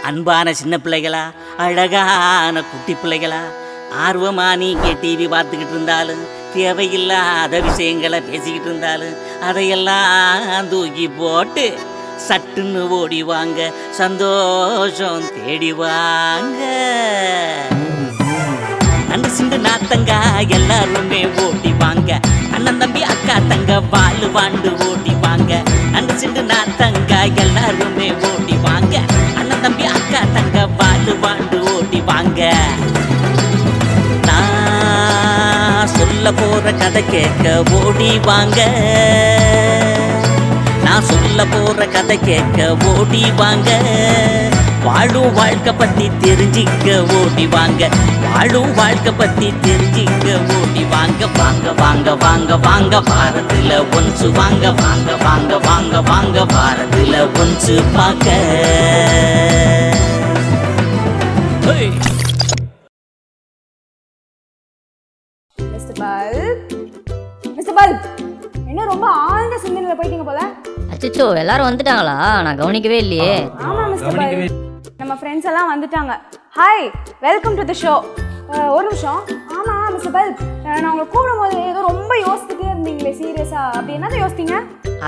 அன்பான சின்ன பிள்ளைகளா, அழகான குட்டி பிள்ளைகளா, ஆர்வமா நீங்க டிவி பார்த்துக்கிட்டு இருந்தாலும், தேவையில்லாத விஷயங்களை பேசிக்கிட்டு இருந்தாலும், அதையெல்லாம் தூக்கி போட்டு சட்டுன்னு ஓடிவாங்க, சந்தோஷம் தேடிவாங்க. அண்ணன் சிண்டு நாத்தங்க எல்லாருமே ஓடிவாங்க, அண்ணன் தம்பி அக்கா தங்க வாழு வாண்டு ஓடிவாங்க. அண்ணன் சிண்டு நாத்தங்க எல்லாருமே ஓடிவாங்க, அண்ணன் தம்பி அக்கா தங்க வாழு வாண்டு ஓடிவாங்க. நான் சொல்ல போற கதை கேட்க ஓடிவாங்க, நான் சொல்ல போற கதை கேட்க ஓடிவாங்க. வாழும் வாழ்க்கை பத்தி தெரிஞ்சிக்க ஓடிவாங்க, வாழும் வாழ்க்கை பத்தி தெரிஞ்சிக்க ஓடிவாங்க. வாங்க வாங்க வாங்க வாங்க வாரத்துல ஒன்சு வாங்க, வாங்க வாங்க வாங்க வாங்க வாரத்துல ஒன்சு பார்க்க. மிஸ்டர் பல்ப், என்ன ரொம்ப ஆழ்ந்த சிந்தனையில போயிட்டீங்க போல. அச்சோ, எல்லாரும் வந்துட்டாங்களா? நான் கவனிக்கவே இல்லையே. ஆமா மிஸ்டர் பல்ப், நம்ம ஃப்ரெண்ட்ஸ் எல்லாம் வந்துட்டாங்க. Hi, welcome to the show. ஒரு நிமிஷம். ஆமா மிஸ்டர் பல்ப், நான் உங்களை கூப்பிடும்போது ஏதோ ரொம்ப யோசிச்சுட்டே இருந்தீங்களே, சீரியஸா? அப்படி என்னதான் யோசித்தீங்க?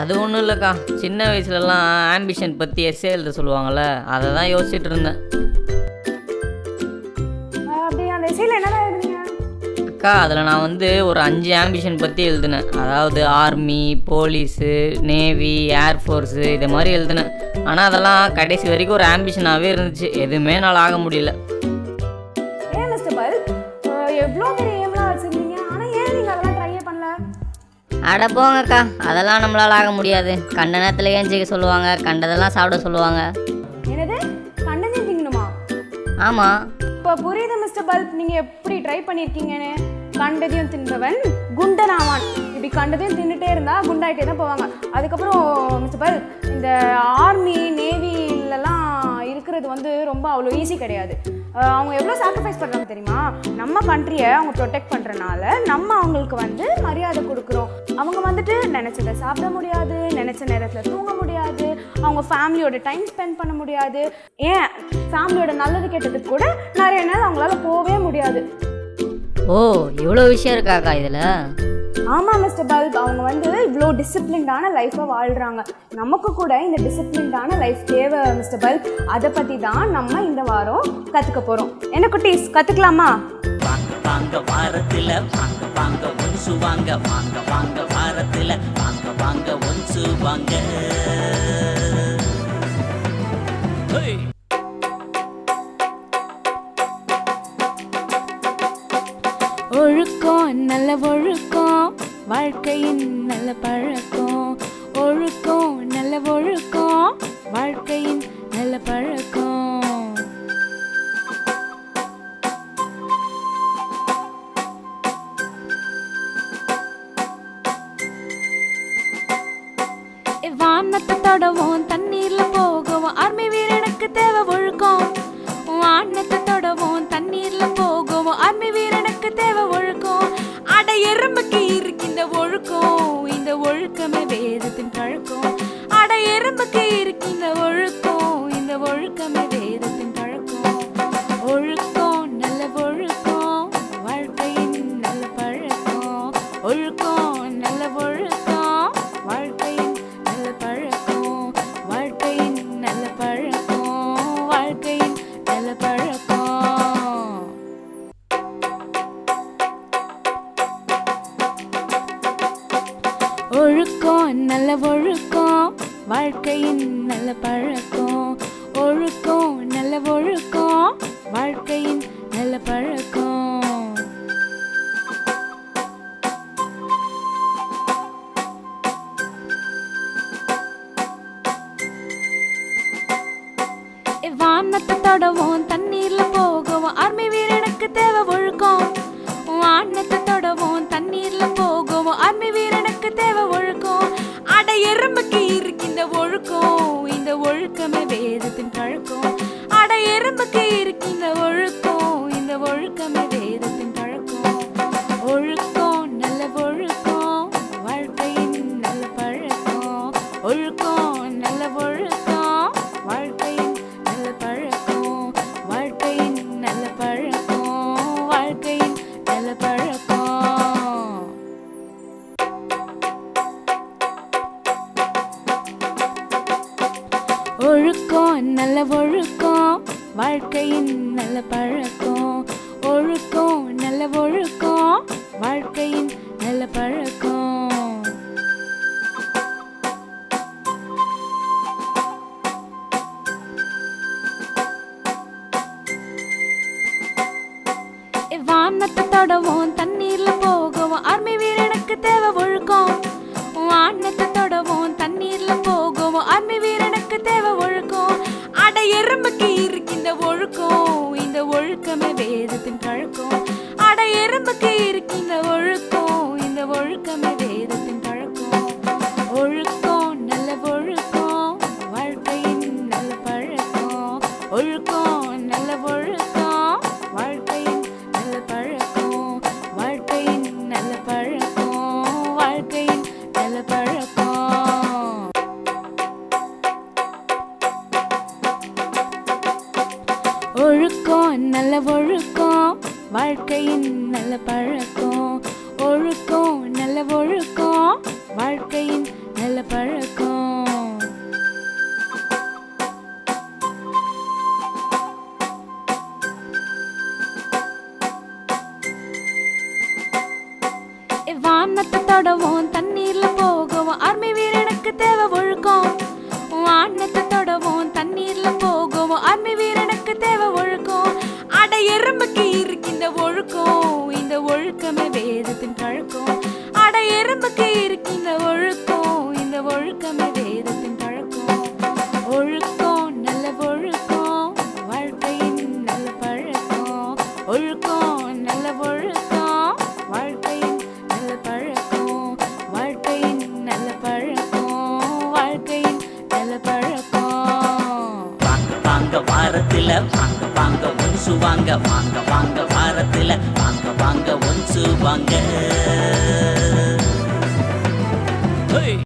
அது ஒன்றும் இல்லைக்கா, சின்ன வயசுலலாம் ஆம்பிஷன் பற்றி எஸ்ஸே எழுத சொல்லுவாங்கள்ல, அதை தான் யோசிச்சுட்டு இருந்தேன். அப்படி அந்த எஸ்ஸேல என்னதான் எழுதுனீங்க? அக்கா, அதில் நான் ஒரு 5 ஆம்பிஷன் பற்றி எழுதினேன். அதாவது ஆர்மி, போலீஸு, நேவி, ஏர்ஃபோர்ஸு இதை மாதிரி எழுதினேன். ஆனால் அதெல்லாம் கடைசி வரைக்கும் ஒரு ஆம்பிஷனாகவே இருந்துச்சு, எதுவுமே என்னால் ஆக முடியல. ஏன் மிஸ்டர் பல்ப், எவ்வளோ பெரிய ஏம்லாம் வச்சுருந்தீங்க, ஆனால் ஏன் நீங்கள் அதெல்லாம் ட்ரையே பண்ணல? அட போங்கக்கா, அதெல்லாம் நம்மளால் ஆக முடியாது. கண்ட நேரத்தில் ஏஞ்சிக்க சொல்லுவாங்க, கண்டதெல்லாம் சாப்பிட சொல்லுவாங்க. என்னது, கண்டதையும் திங்கணுமா? ஆமாம். இப்போ புரியுது மிஸ்டர் பல்ப், நீங்கள் எப்படி ட்ரை பண்ணியிருக்கீங்கன்னு. கண்டதையும் தின்பவன் குண்டனாவான். இப்படி கண்டதையும் தின்னுட்டே இருந்தால் குண்டாயிட்டே தான் போவாங்க. அதுக்கப்புறம் மிஸ்டர் பல்ப், இந்த ஆர்மி நேவிலலாம் இருக்கிறது ரொம்ப அவ்வளோ ஈஸி கிடையாது. அவங்க எவ்வளோ சாக்ரிஃபைஸ் பண்ணுறாங்க தெரியுமா? நம்ம கண்ட்ரியை அவங்க ப்ரொடெக்ட் பண்ணுறனால நம்ம அவங்களுக்கு மரியாதை கொடுக்குறோம். அவங்க நினச்சதை சாப்பிட முடியாது, நினச்ச நேரத்தில் தூங்க முடியாது, அவங்க ஃபேமிலியோட டைம் ஸ்பெண்ட் பண்ண முடியாது, ஏன் ஃபேமிலியோட நல்லது கெட்டதுக்கு கூட நிறைய நாள் அவங்களால போகவே முடியாது. ஓ, இவ்வளோ விஷயம் இருக்காக்கா இதில்? ஆமாம் மிஸ்டர் பல்ப், அவங்க இவ்வளோ டிசிப்ளின்டான லைஃப்பை வாழ்கிறாங்க. நமக்கு கூட இந்த டிசிப்ளின்டான லைஃப் தேவை மிஸ்டர் பல்ப். அதை பற்றி தான் நம்ம இந்த வாரம் கற்றுக்க போகிறோம். என்ன குட்டீஸ், கற்றுக்கலாமா? வாங்க வாங்க வாரத்துல வாங்க வாங்க ஒன்சு வாங்க, வாங்க வாங்க வாரத்துல வாங்க வாங்க ஒன்சு வாங்க. ஒழுக்கம் நல்ல ஒழுக்கம் வாழ்க்கையின் நல்ல பழக்கம். ஒழுக்கம் நல்ல ஒழுக்கம் வாழ்க்கையின் நல்ல பழக்கம். வானத்தை தொடவும் தண்ணீர்ல போகவும் ஆர்மி வீரனுக்கு தேவை ஒழுக்கம். வானத்தை தொடவும் தண்ணீர்ல போகவும் ஆர்மி வீரனுக்கு தேவை ஒழுக்கம். அட எறும்புக்கு இருக்கின்ற ஒழுக்கம், இந்த ஒழுக்கமே வேதத்தின் பழக்கம். அட எறும்புக்கு இருக்கின்ற ஒழுக்கம், இந்த ஒழுக்கமே வேதத்தின் பழக்கம். ஒழுக்கம் நல்ல ஒழுக்கம் வாழ்க்கையின் நல்ல பழக்கம். ஒழுக்கம் நல்ல ஒழுக்கம் வாழ்க்கையின் நல்ல பழக்கம். வாழ்க்கையின் நல்ல பழக்கம், வாழ்க்கையின் நல்ல பழக்கம். ஒழுக்கம் நல்ல ஒழுக்கம் வாழ்க்கையின் நல்ல பழக்கம். ஒழுக்கம் நல்ல ஒழுக்கம் வாழ்க்கையின் நல்ல பழக்கம். வானத்தை தொடவும் தண்ணீர்ல போகவும் ஆர்மி வீரனுக்கு தேவை ஒழுக்கம். வானத்தை தொடவும் தண்ணீர்ல போகவும் ஆர்மி வீரனுக்கு தேவை ஒழுக்கம். அட எறும்புக்கு இருக்கின்ற ஒழுக்கம், இந்த ஒழுக்கமே வேதத்தின் பழக்கம். அட எறும்புக்கு இருக்கின்ற ஒழுக்கம், இந்த ஒழுக்கமே வேதத்தின் பழக்கம். ஒழுக்கம் நல்ல ஒழுக்கம் வாழ்க்கையின் நல்ல பழக்கம். நல்ல பழக்கம், ஒழுக்கம் நல்ல ஒழுக்கம், வாழ்க்கையின் நல்ல பழக்கம். வானத்தை தொடவும் தண்ணீர்ல போகவும் ஆர்மி வீரனுக்கு தேவை ஒழுக்கம். வானத்தை தொடவும் தண்ணீர்ல போகவும் ஆர்மி வீரனுக்கு தேவை ஒழுக்கம். அட எறும்புக்கு இருக்கின்ற ஒழுக்கம், இந்த ஒழுக்கமே வேதத்தின் பழக்கம். அட எறும்புக்கு இருக்கின்ற ஒழுக்கம், இந்த ஒழுக்கமே வேதத்தின் பழக்கம். ஒழுக்கம் நல்ல ஒழுக்கம், வாழ்க்கையின் நல்ல பழக்கம். ஒழுக்கம் நல்ல ஒழுக்கம், வாழ்க்கையின் நல்ல பழக்கம். வாழ்க்கையின் நல்ல பழக்கம், வாழ்க்கையின் நல்ல பழக்கம். ஒழுக்கம் நல்ல ஒழுக்கம், வாழ்க்கையின் நல்ல பழக்கம். ஒழுக்கம் நல்ல ஒழுக்கம், வாழ்க்கையின் நல்ல பழக்கம். வானத்தை தொடவும் தண்ணீர்ல போகவும் ஆர்மி வீரனுக்கு தேவை ஒழுக்கம். வானத்தை தொடவும் தண்ணீர்ல போகவும் ஆர்மி வீரனுக்கு தேவை ஒழுக்கம். அட எறும்புக்கு இருக்கின்ற ஒழுக்கம், இந்த ஒழுக்கமே வேதத்தின் பழக்கம். அட எறும்புக்கு இருக்கின்ற ஒழுக்கம், இந்த ஒழுக்கமே வேதத்தின் பழக்கம். ஒழுக்கம் நல்ல ஒழுக்கம், வாழ்க்கையின் நல்ல பழக்கம். ஒழுக்கம் நல்ல ஒழுக்கம், வாழ்க்கையின் நல்ல பழக்கம். வாழ்க்கையின் நல்ல பழக்கம், வாழ்க்கையின் நல்ல பழக்கம். வாங்க வாங்க வாரத்துல வாங்க வாங்க ஒன்சு வாங்க. வாங்க வாங்க வாரத்துல வாங்க வாங்க ஒன்சு வாங்க. ஹேய்.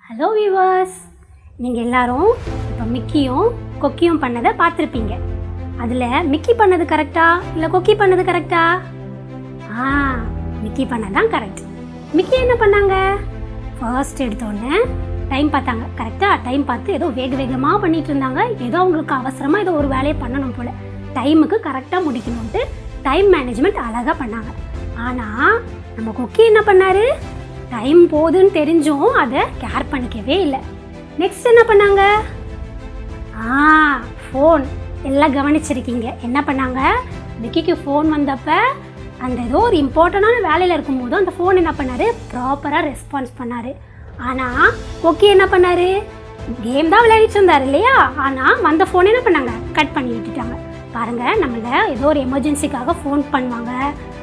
ஹலோ வியூவர்ஸ், நீங்கள் எல்லாரும் இப்போ மிக்கியும் கொக்கியும் பண்ணதை பார்த்துருப்பீங்க. அதில் மிக்கி பண்ணது கரெக்டா இல்லை கொக்கி பண்ணது கரெக்டா? மிக்கி பண்ணது தான் கரெக்ட். மிக்கி என்ன பண்ணாங்க? ஃபர்ஸ்ட் எடுத்தோடனே டைம் பார்த்தாங்க. கரெக்டாக டைம் பார்த்து ஏதோ வேகமாக பண்ணிகிட்டு இருந்தாங்க. ஏதோ அவங்களுக்கு அவசரமாக ஏதோ ஒரு வேலையை பண்ணணும் போல், டைமுக்கு கரெக்டாக முடிக்கணும்ட்டு டைம் மேனேஜ்மெண்ட் அழகாக பண்ணாங்க. ஆனால் நம்ம கொக்கி என்ன பண்ணார்? டைம் போகுதுன்னு தெரிஞ்சும் அதை கேர் பண்ணிக்கவே இல்லை. நெக்ஸ்ட் என்ன பண்ணாங்க? ஃபோன். எல்லாம் கவனிச்சிருக்கீங்க. என்ன பண்ணாங்க? மிக்கிக்கு ஃபோன் வந்தப்போ அந்த ஏதோ ஒரு இம்பார்ட்டண்டான வேலையில் இருக்கும்போது அந்த ஃபோன் என்ன பண்ணார்? ப்ராப்பராக ரெஸ்பான்ஸ் பண்ணார். ஆனால் கொக்கி என்ன பண்ணார்? கேம் தான் விளையாடிட்டு இருந்தார் இல்லையா? ஆனால் வந்த ஃபோன் என்ன பண்ணாங்க? கட் பண்ணி விட்டுட்டாங்க. பாருங்கள், நம்மள ஏதோ ஒரு எமர்ஜென்சிக்காக ஃபோன் பண்ணுவாங்க.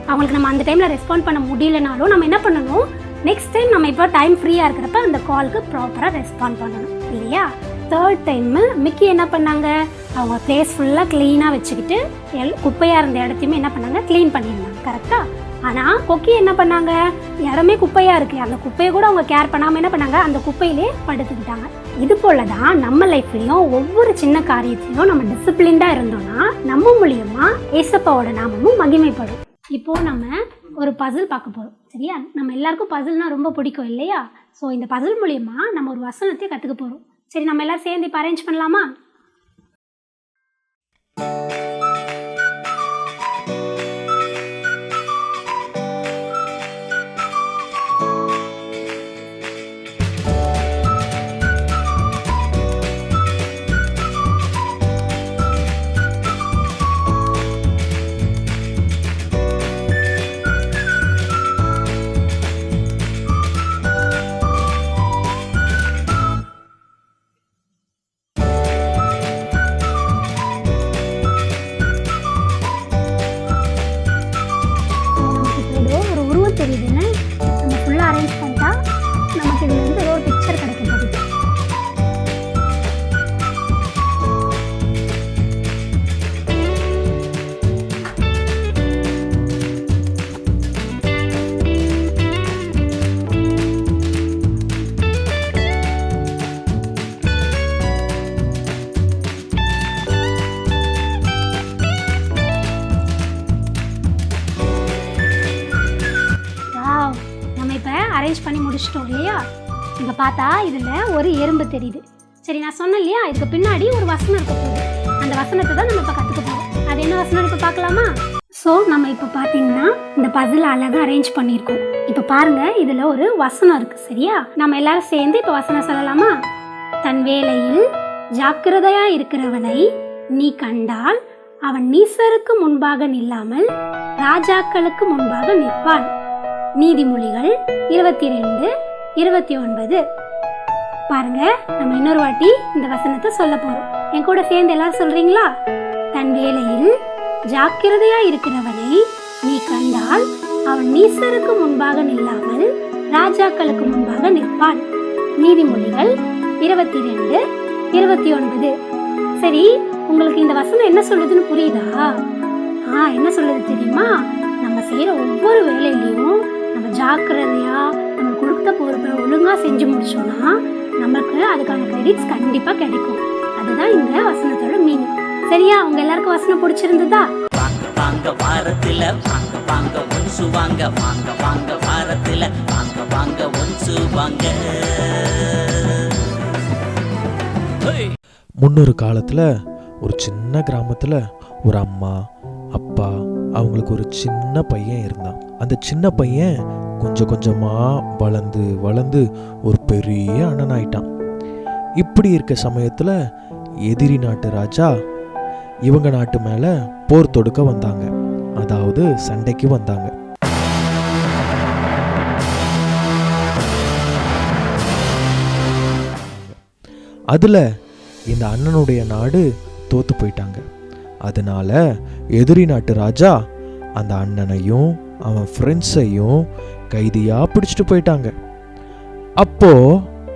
அவங்களுக்கு நம்ம அந்த டைமில் ரெஸ்பாண்ட் பண்ண முடியலனாலும் நம்ம என்ன பண்ணணும்? நெக்ஸ்ட் டைம் நம்ம இப்போ டைம் ஃப்ரீயாக இருக்கிறப்ப அந்த காலுக்கு ப்ராப்பராக ரெஸ்பாண்ட் பண்ணணும் இல்லையா? தேர்ட் டைமு மிக்கி என்ன பண்ணாங்க? அவங்க பிளேஸ் ஃபுல்லாக க்ளீனாக வச்சுக்கிட்டு குப்பையாக இருந்த இடத்தையுமே என்ன பண்ணாங்க? க்ளீன் பண்ணியிருந்தாங்க. கரெக்டாக. ஆனால் கொக்கி என்ன பண்ணாங்க? இடமே குப்பையாக இருக்குது, அந்த குப்பையை கூட அவங்க கேர் பண்ணாமல் என்ன பண்ணாங்க? அந்த குப்பையிலே படுத்துக்கிட்டாங்க. இது போல தான் நம்ம லைஃப்லையும் ஒவ்வொரு சின்ன காரியத்திலையும் நம்ம டிசிப்ளின்டாக இருந்தோம்னா நம்ம மூலியமா ஏசப்பாவோட நாமமும் மகிமைப்படும். இப்போ நம்ம ஒரு பசில் பார்க்க போகிறோம், சரியா? நம்ம எல்லாருக்கும் பசில்னா ரொம்ப பிடிக்கும் இல்லையா? ஸோ இந்த பசில் மூலியமா நம்ம ஒரு வசனத்தை கற்றுக்க போகிறோம். சரி, நம்ம எல்லாரும் சேர்ந்து இப்போ அரேஞ்ச் பண்ணலாமா? தெரியுதுன்னு நம்ம ஃபுல்லாக அரேஞ்ச் பண்ணிட்டா நமக்கு இதுலேருந்து ஏதோ ஒரு பிக்சர் கிடைக்க போகுது. அரேஞ்ச் பண்ணி முடிச்சிட்டோம் இல்லையா? இங்கே பார்த்தா இதில் ஒரு எறும்பு தெரியுது. சரி, நான் சொன்னேன் இல்லையா, இதுக்கு பின்னாடி ஒரு வசனம் இருக்க போகுது. அந்த வசனத்தை தான் நம்ம இப்போ கற்றுக்க போகிறோம். அது என்ன வசனம் இப்போ பார்க்கலாமா? ஸோ நம்ம இப்போ பார்த்தீங்கன்னா இந்த பசில் அழகாக அரேஞ்ச் பண்ணியிருக்கோம். இப்போ பாருங்கள், இதில் ஒரு வசனம் இருக்குது, சரியா? நம்ம எல்லாரும் சேர்ந்து இப்போ வசனம் சொல்லலாமா? தன் வேலையில் ஜாக்கிரதையாக இருக்கிறவனை நீ கண்டால் அவன் நீசருக்கு முன்பாக நில்லாமல் ராஜாக்களுக்கு முன்பாக நிற்பான். நீதிமொழிகள் 22:29. பாருங்க, நம்ம இன்னொரு வாட்டி இந்த வசனத்தை சொல்ல போறோம். என் கூட சேர்ந்து எல்லாரும் சொல்றீங்களா? தன் வேலையில் ஜாக்கிரதையா இருக்கிறவனை நீ கண்டால் அவன் நீசருக்கு முன்பாக நில்லாமல் ராஜாக்களுக்கு முன்பாக நிற்பான். நீதிமொழிகள் 22:29. சரி, உங்களுக்கு இந்த வசனம் என்ன சொல்லுதுன்னு புரியுதா? என்ன சொல்லுது தெரியுமா? நம்ம செய்யற ஒவ்வொரு வேலையிலையும் நம்ம ஜாக்கிரதையா நம்ம கொடுத்த பொறுப்பை ஒழுங்கா செஞ்சு முடிச்சோம்னா நமக்கு அதுக்கான கிரெடிட்ஸ் கண்டிப்பா கிடைக்கும். அதுதான் இந்த வசனத்தோட மீனிங். சரியா? உங்க எல்லாருக்கும் வசனம் பிடிச்சிருந்ததா? வாங்க வாங்க வாரத்துல வாங்க வாங்க ஒன்சு வாங்க வாங்க வாங்க வாரத்துல வாங்க வாங்க ஒன்சு வாங்க. முன்னொரு காலத்துல ஒரு சின்ன கிராமத்துல ஒரு அம்மா அப்பா அவங்களுக்கு ஒரு சின்ன பையன் இருந்தான். அந்த சின்ன பையன் கொஞ்சம் கொஞ்சமா வளர்ந்து வளர்ந்து ஒரு பெரிய அண்ணன் ஆயிட்டான். இப்படி இருக்க சமயத்துல எதிரி நாட்டு ராஜா இவங்க நாட்டு மேல போர் தொடுக்க வந்தாங்க, அதாவது சண்டைக்கு வந்தாங்க. அதுல இந்த அண்ணனுடைய நாடு தோத்து போயிட்டாங்க. அதனால எதிரி நாட்டு ராஜா அந்த அண்ணனையும் அவன் ஃப்ரெண்ட்ஸையும் கைதியா பிடிச்சிட்டு போயிட்டாங்க. அப்போ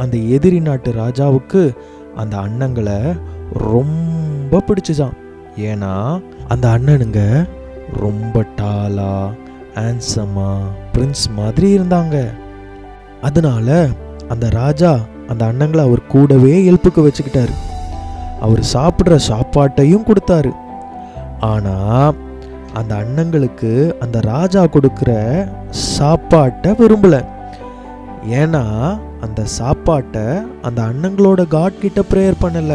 அந்த எதிரி நாட்டு ராஜாவுக்கு அந்த அண்ணங்களை ரொம்ப பிடிச்சுதான். ஏன்னா அந்த அண்ணனுங்க ரொம்ப டாலா ஹேண்ட்ஸமா பிரின்ஸ் மாதிரி இருந்தாங்க. அதனால அந்த ராஜா அந்த அண்ணங்களை அவர் கூடவே ஹெல்ப்புக்கு வச்சுக்கிட்டாரு. அவர் சாப்பிட்ற சாப்பாட்டையும் கொடுத்தாரு. ஆனா அந்த அண்ணங்களுக்கு அந்த ராஜா கொடுக்கிற சாப்பாட்டை விரும்பல. ஏன்னா அந்த சாப்பாட்டை அந்த அண்ணங்களோட காட் கிட்ட ப்ரேயர் பண்ணல.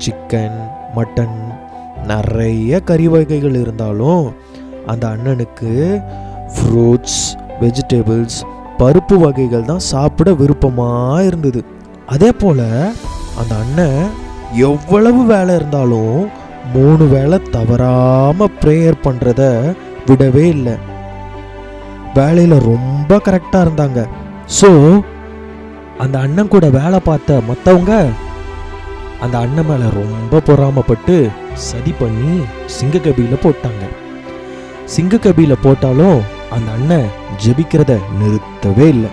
சிக்கன் மட்டன் நிறைய கறி வகைகள் இருந்தாலும் அந்த அண்ணனுக்கு ஃப்ரூட்ஸ் வெஜிடபிள்ஸ் பருப்பு வகைகள் தான் சாப்பிட விருப்பமா இருந்தது. அதே போல அந்த அண்ணன் எவ்வளவு வேலை இருந்தாலும் 3 வேளை தவறாம ப்ரேயர் பண்றத விடவே இல்லை. வேலையில ரொம்ப கரெக்டா இருந்தாங்க. ஸோ அந்த அண்ணன் கூட வேலை பார்த்த மற்றவங்க அந்த அண்ணன் மேல ரொம்ப பொறாமப்பட்டு சதி பண்ணி சிங்கக்கபியில போட்டாங்க. சிங்கக்கபியில போட்டாலும் அந்த அண்ணன் ஜெபிக்கிறத நிறுத்தவே இல்லை.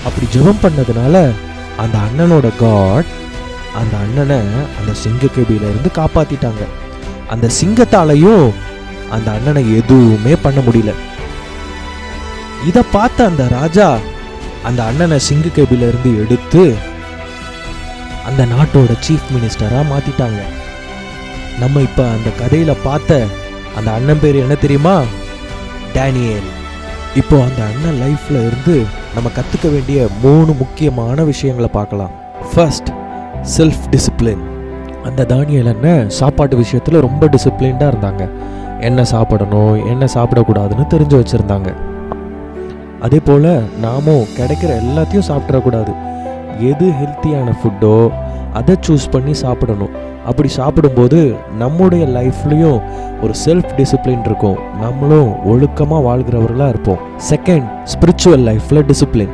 அப்படி ஜெபம் பண்ணதுனால அந்த அண்ணனோட காட் அந்த அண்ணனை அந்த சிங்கக்கபியில இருந்து காப்பாத்திட்டாங்க. அந்த சிங்கத்தாலையும் அந்த அண்ணனை எதுவுமே பண்ண முடியல. இத பார்த்த அந்த ராஜா அந்த அண்ணனை சிங்கு கேபிலிருந்து எடுத்து அந்த நாட்டோட சீஃப் மினிஸ்டராக மாற்றிட்டாங்க. நம்ம இப்போ அந்த கதையில் பார்த்த அந்த அண்ணன் பேர் என்ன தெரியுமா? டேனியல். இப்போ அந்த அண்ணன் லைஃப்பில் இருந்து நம்ம கற்றுக்க வேண்டிய 3 முக்கியமான விஷயங்களை பார்க்கலாம். First, self discipline. அந்த தானியல் அண்ணன் சாப்பாட்டு விஷயத்தில் ரொம்ப டிசிப்ளின்டாக இருந்தாங்க. என்ன சாப்பிடணும் என்ன சாப்பிடக்கூடாதுன்னு தெரிஞ்சு வச்சுருந்தாங்க. அதே போல் நாமும் கிடைக்கிற எல்லாத்தையும் சாப்பிட்றக்கூடாது. எது ஹெல்த்தியான ஃபுட்டோ அதை சூஸ் பண்ணி சாப்பிடணும். அப்படி சாப்பிடும்போது நம்முடைய லைஃப்லேயும் ஒரு செல்ஃப் டிசிப்ளின் இருக்கும். நம்மளும் ஒழுக்கமாக வாழ்கிறவர்களாக இருப்போம். செகண்ட், ஸ்பிரிச்சுவல் லைஃப்பில் டிசிப்ளின்.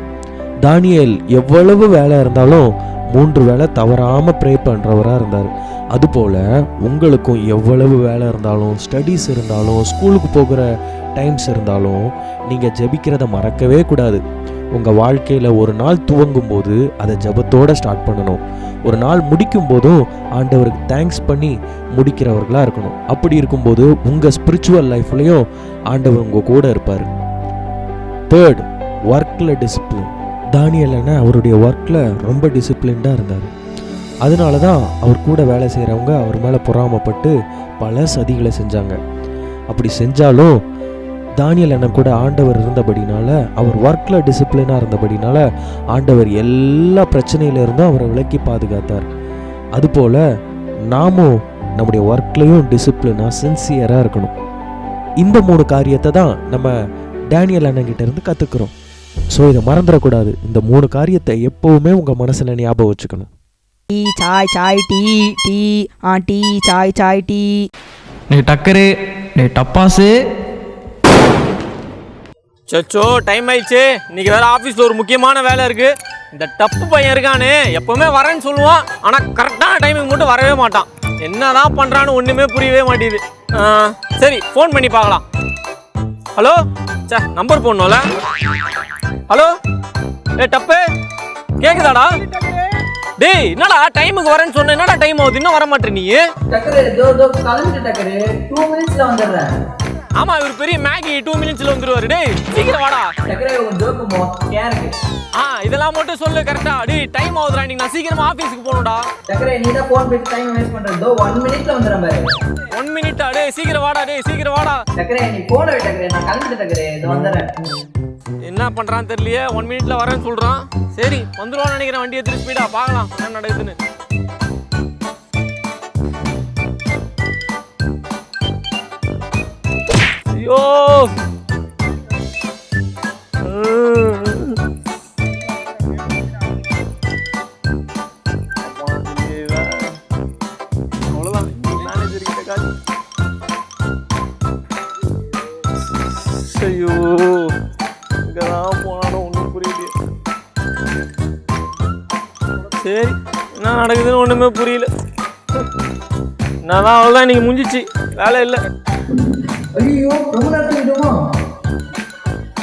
தானியேல் எவ்வளவு வேலை இருந்தாலும் 3 வேளை தவறாமல் ப்ரே பண்ணுறவராக இருந்தார். அதுபோல் உங்களுக்கும் எவ்வளவு வேலை இருந்தாலும், ஸ்டடீஸ் இருந்தாலும், ஸ்கூலுக்கு போகிற டைம்ஸ் இருந்தாலும் நீங்கள் ஜெபிக்கிறத மறக்கவே கூடாது. உங்கள் வாழ்க்கையில் ஒரு நாள் துவங்கும் போது அதை ஜெபத்தோடு ஸ்டார்ட் பண்ணணும். ஒரு நாள் முடிக்கும் போதும் ஆண்டவருக்கு தேங்க்ஸ் பண்ணி முடிக்கிறவர்களாக இருக்கணும். அப்படி இருக்கும்போது உங்கள் ஸ்பிரிச்சுவல் லைஃப்லேயும் ஆண்டவர் உங்கள் கூட இருப்பார். தேர்ட், ஒர்க்கில் டிசிப்ளின். தானியேல் அவருடைய ஒர்க்கில் ரொம்ப டிசிப்ளின்டாக இருந்தார். அதனால தான் அவர் கூட வேலை செய்கிறவங்க அவர் மேலே பொறாமப்பட்டு பல சதிகளை செஞ்சாங்க. அப்படி செஞ்சாலும் தானியேல் அண்ணன் கூட ஆண்டவர் இருந்தபடினால, அவர் ஒர்க்கில் டிசிப்ளினாக இருந்தபடினால ஆண்டவர் எல்லா பிரச்சனையிலிருந்தும் அவரை விலக்கி பாதுகாத்தார். அதுபோல் நாமும் நம்முடைய ஒர்க்லேயும் டிசிப்ளினாக சின்சியராக இருக்கணும். இந்த 3 காரியத்தை தான் நம்ம டேனியல் அண்ணன்கிட்ட இருந்து கற்றுக்குறோம். ஸோ இதை மறந்துடக்கூடாது. இந்த 3 காரியத்தை எப்போவுமே உங்கள் மனசில் ஞாபகம் வச்சுக்கணும். Tea Sai Sai tea tea tea Sai Sai tea. நீ டக்கரு நீ டப்பாசு. சச்சோ, டைம் ஆயிடுச்சு. இன்னைக்கு வேற ஆஃபீஸில் ஒரு முக்கியமான வேலை இருக்கு. இந்த டப்பு பையன் இருக்கானே, எப்பவுமே வரேன்னு சொல்லுவான், ஆனால் கரெக்டான டைமுக்கு மட்டும் வரவே மாட்டான். என்னதான் பண்ணுறான்னு ஒன்றுமே புரியவே மாட்டேது. சரி, ஃபோன் பண்ணி பார்க்கலாம். ஹலோ, சே நம்பர் போடணும்ல. ஹலோ, டப்பு கேக்குதாடா? டேய், என்னடா டைமுக்கு வரேன்னு சொன்ன, என்னடா டைம் ஆகுது, இன்னும் வர மாட்டே நீ? ஆமா, இவர் பெரிய மேகி 2 மினிட்ஸ்ல வந்துருவாரு. டேய் சீக்கிரம் வாடா. இதெல்லாம் மட்டும் சொல்லு கரெக்டா. டேய் டைம் ஆகுதுடா, நீ நான் சீக்கிரமா ஆபீஸ்க்கு போணும்டா. நீ தான் ஃபோன் பண்ணி டைம் வேஸ்ட் பண்ற. 1 மினிட்ல வந்துறேன் பாரு. 1 மினிட்டா? டேய் சீக்கிரம் வாடா. டேய் சீக்கிரம் வாடா. நீ போன வை நான் கிளம்பிட்டு இதோ வந்துறேன். என்ன பண்றான்னு தெரியலையே, 1 மினிட்ல வரேன்னு சொல்றான். சரி வந்துருவான்னு நினைக்கிறேன். வண்டியை திருப்பி ஸ்பீடா பார்க்கலாம் என்ன நடக்குதுன்னு. ஐயோ, அவ்வளோதான் மேனேஜர் கிட்ட காசு. ஐயோ, இங்கதான் போனாலும் ஒன்றும் புரியலையே. சரி, என்ன நடக்குதுன்னு ஒன்றுமே புரியல. என்னதான் அவ்வளோதான், இன்னைக்கு முடிஞ்சிச்சு, வேலை இல்லை. ஐயோ, ரொம்ப நேரத்துக்கு விடுமா?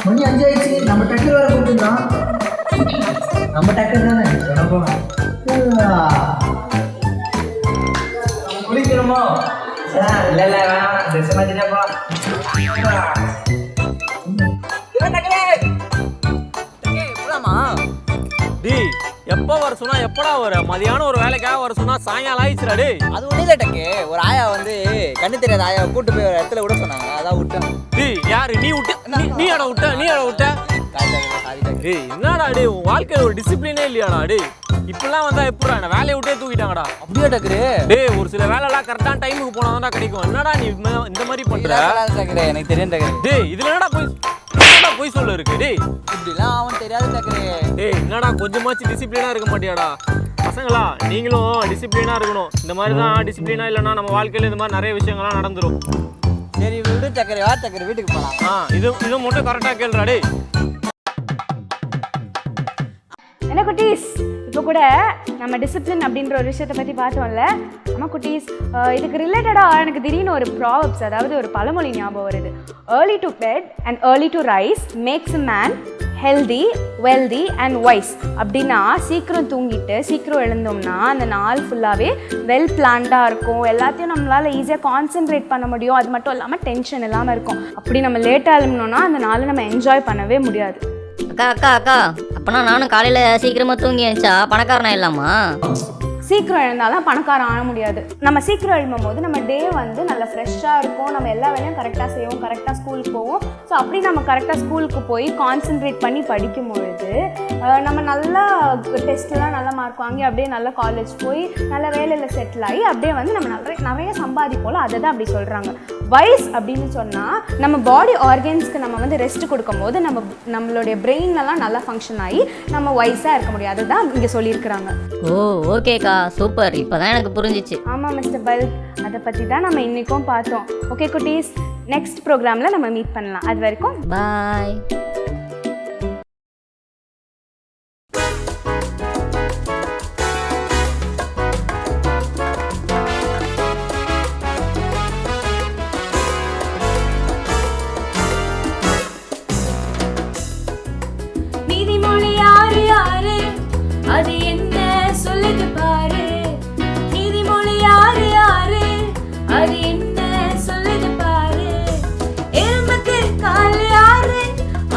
மணி 5 ஆயிடுச்சு. நம்ம டக்கர் வர கூப்பிட்டுருந்தான். நம்ம டக்கர் தானே குளிக்கணுமா? இல்லை இல்லை வேணாம், ட்ரெஸ் மாற்றிட்டேப்பா. டேய் எப்போ வர சொன்னா எப்படா வர? மதியானம் ஒரு வேலைக்காக வர சொன்னா சாயங்காலம் ஆயிடுச்சுடா. டேய் அது ஒன்றும் இல்லை டக்கு. ஒரு ஆயா வந்து கண்ணு தெரியாத ஆயாவை கூட்டு போய் ஒரு இடத்துல விட சொன்னாங்க, அதான் விட்டேன். டேய் யாரு நீ விட்ட? நீ அட விட்ட? நீ அட விட்ட? டேய் என்னடா டேய், உன் வாழ்க்கையில் ஒரு டிசிப்ளினே இல்லையாடா? டேய் இப்பெல்லாம் வந்தா எப்படா என்ன வேலையை விட்டே தூக்கிட்டாங்கடா. அப்படியே டக்குரு. டேய் ஒரு சில வேலைலாம் கரெக்டான டைமுக்கு போனாதான் கிடைக்கும். என்னடா நீ இந்த மாதிரி பண்ற? டக்குரு எனக்கு தெரியும் டக்குரு. டேய் இதுல என்னடா போய் சொல்ல இருக்கு? டேய் இப்படிலாம் அவன் தெரியாது டக்குரு. டேய் என்னடா கொஞ்சமாச்சு டிசிப்ளினா இருக்க மாட்டியாடா? பசங்களா நீங்களும் டிசிப்ளினா இருக்கணும். இந்த மாதிரி தான் டிசிப்ளினா இல்லைன்னா நம்ம வாழ்க்கையில இந்த மாதிரி நிறைய விஷயங்கள்லாம் நடந்துரும். சரி விடு டக்குரு, வா டக்குரு வீட்டுக்கு போகலாம். இது மட்டும் கரெக்டா கேளுடா. டேய் என்ன குட்டீஸ், இப்போ கூட நம்ம டிசிப்ளின் அப்படின்ற ஒரு விஷயத்தை பற்றி பார்த்தோம்ல. ஆமாம் குட்டீஸ், இதுக்கு ரிலேட்டடாக எனக்கு திடீர்னு ஒரு ப்ராவப்ஸ், அதாவது ஒரு பழமொழி ஞாபகம் வருது. Early to bed and early to rise makes a man healthy wealthy and wise. அப்படின்னா சீக்கிரம் தூங்கிட்டு சீக்கிரம் எழுந்தோம்னா அந்த நாள் ஃபுல்லாகவே வெல் பிளான்டாக இருக்கும். எல்லாத்தையும் நம்மளால் ஈஸியாக கான்சென்ட்ரேட் பண்ண முடியும். அது மட்டும் இல்லாமல் டென்ஷன் இல்லாமல் இருக்கும். அப்படி நம்ம லேட்டாக எழுந்தோம்னா அந்த நாளை நம்ம என்ஜாய் பண்ணவே முடியாது. அக்கா அக்கா அக்கா அப்பனா நானும் காலையில் சீக்கிரமாக தூங்கி எழுந்தா பணக்காரனா இல்லாமா? சீக்கிரம் எழுந்தாலும் பணக்காரன் ஆக முடியாது. நம்ம சீக்கிரம் எழும்பும் போது நம்ம டே வந்து நல்லா ஃப்ரெஷ்ஷாக இருக்கும், நம்ம எல்லா வேலையும் கரெக்டாக செய்வோம், கரெக்டாக ஸ்கூலுக்கு போவோம். ஸோ அப்படி நம்ம கரெக்டாக ஸ்கூலுக்கு போய் கான்சென்ட்ரேட் பண்ணி படிக்கும் பொழுது நம்ம நல்லா டெஸ்ட்லாம் நல்லா மார்க் வாங்கி அப்படியே நல்லா காலேஜ் போய் நல்ல வேலையில் செட்டில் ஆகி அப்படியே வந்து நம்ம நிறைய சம்பாதிப்போம். அதை தான் அப்படி சொல்கிறாங்க. வயசு அப்படின்னு சொன்னால் நம்ம பாடி ஆர்கன்ஸ்க்கு நம்ம வந்து ரெஸ்ட் கொடுக்கும்போது நம்மளுடைய பிரெயின்லலாம் நல்லா ஃபங்க்ஷன் ஆகி நம்ம வயசாக இருக்க முடியும். அதுதான் இங்கே சொல்லியிருக்கிறாங்க. ஓ ஓகேக்கா, சூப்பர். இப்போ தான் எனக்கு புரிஞ்சிச்சு. ஆமாம் மிஸ்டர் பல்ப், அதை பற்றி தான் நம்ம இன்றைக்கும் பார்த்தோம். ஓகே குட்டீஸ், நெக்ஸ்ட் ப்ரோக்ராமில் நம்ம மீட் பண்ணலாம். அது வரைக்கும் பாய். நீதிமொழி யாரு யாரு அது என்ன சொல்லுது பாரு. நீதிமொழி யாரு யாரு அது என்ன சொல்லுது பாரு. எறும்புக்கு கால் யாரு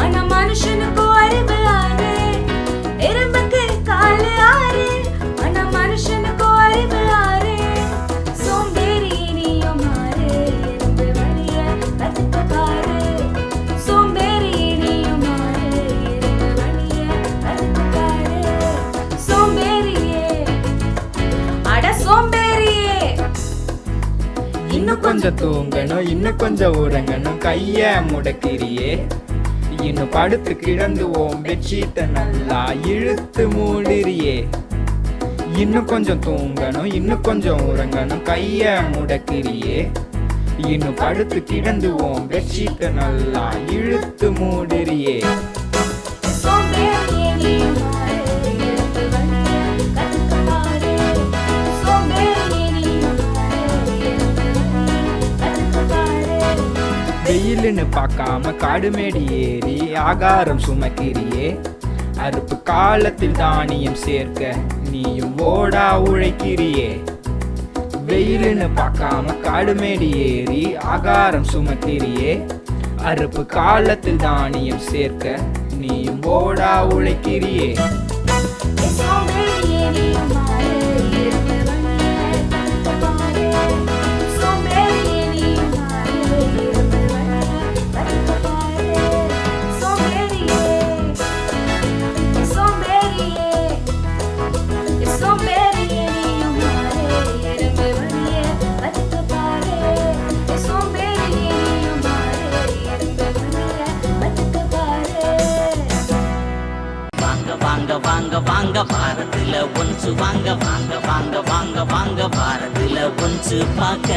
ஆனா மனுஷனுக்கு அறிவு யாரு. எறும்புக்கு கால் யாரு ஆனா மனுஷனுக்கு அறிவு யாரு. சோம்பேறி நீயும் மாறு, எறும்பு வழிய கத்துக்க பாரு. சோம்பேறி நீயும் மாறு, எறும்பு வழிய கத்துக்க பாரு. சோம்பேறியே, அட சோம்பேறியே, இன்னும் கொஞ்சம் தூங்கணும், இன்னும் கொஞ்சம் உறங்கணும், கைய முடக்கிறியே. இன்னும் படுத்து கிடந்து ஓம் பெட்ஷீட்டை நல்லா இழுத்து மூடிறியே. இன்னும் கொஞ்சம் தூங்கணும், இன்னும் கொஞ்சம் உறங்கணும், கைய முடக்கிறியே. இன்னும் படுத்து கிடந்து ஓம் பெட்ஷீட்டை நல்லா இழுத்து மூடிறியே. சோம்பேறியே நீயும் மாறு, எறும்பு வழிய கத்துக்க பாரு. சோம்பேறியே நீயும் மாறு, எறும்பு வழிய கத்துக்க பாரு. வெயிலுன்னு பார்க்காம காடுமேடி ஏறி ஆகாரம் சுமக்கிறியே. அறுப்பு காலத்தில் தானியம் சேர்க்க நீயும் ஓடா உழைக்கிறியே. வெயிலுன்னு பார்க்காம காடுமேடி ஏறி ஆகாரம் சுமக்கிறியே. அறுப்பு காலத்தில் தானியம் சேர்க்க நீயும் ஓடா உழைக்கிறியே. சோம்பேறியே நீயும் மாறு, எறும்பு வழிய கத்துக்க பாரு. சோம்பேறியே நீயும் மாறு, எறும்பு வழிய கத்துக்க பாரு. சோம்பேறியே, சோம்பேறியே, சோம்பேறியே நீயும் மாறு, எறும்பு வழிய கத்துக்க பாரு. சோம்பேறியே நீயும் மாறு, எறும்பு வழிய கத்துக்க பாரு. வாங்க வாங்க வாங்க வாங்க வாரத்துல ஒன்று வாங்க வாங்க வாங்க வாங்க வாங்க வாரத்துல ஒன்று பார்க்க.